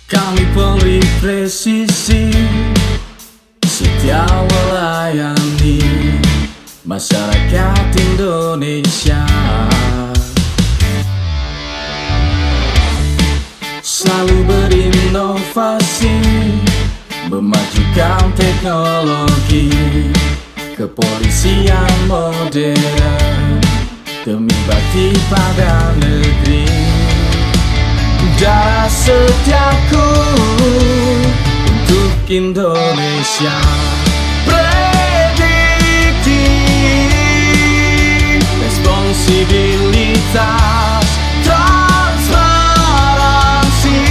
Kami Polri presisi setia melayani masyarakat Indonesia, selalu berinovasi, memajukan teknologi, kepolisian modern demi bakti pada negeri. Darah setiaku untuk Indonesia. Prediktif, responsibilitas, transparansi,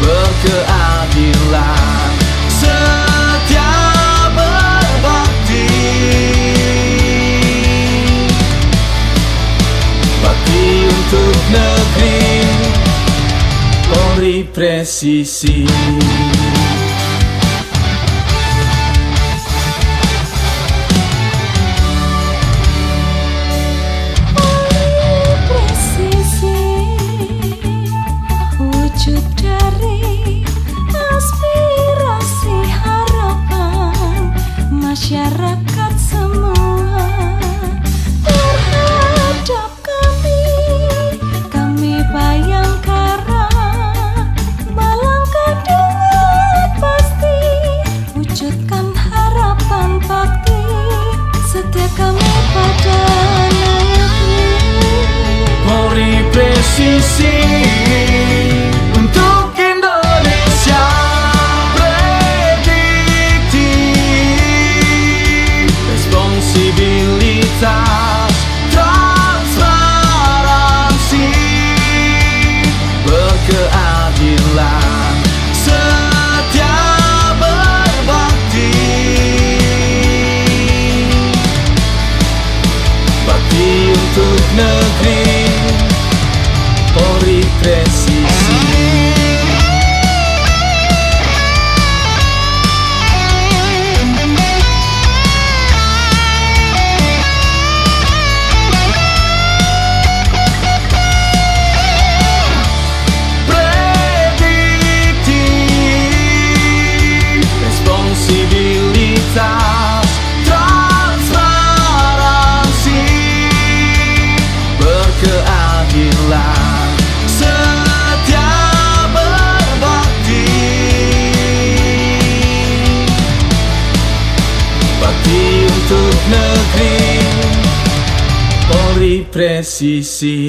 berkeadilan, setia berbakti. Bakti untuk negeri, Polri presisi. Wujud dari aspirasi harapan masyarakat semua terhadap kami Bayangkara, melangkah dengan pasti, wujudkan harapan bakti setia kami pada negeri. Polri presisi untuk Indonesia. Prediktif, responsibilitas, transparansi, berkeadilan, setia berbakti. Bakti untuk negeri, Polri presisi. Responsibilitas, transparansi, berkeadilan, setia berbakti. Bakti untuk negeri, Polri presisi.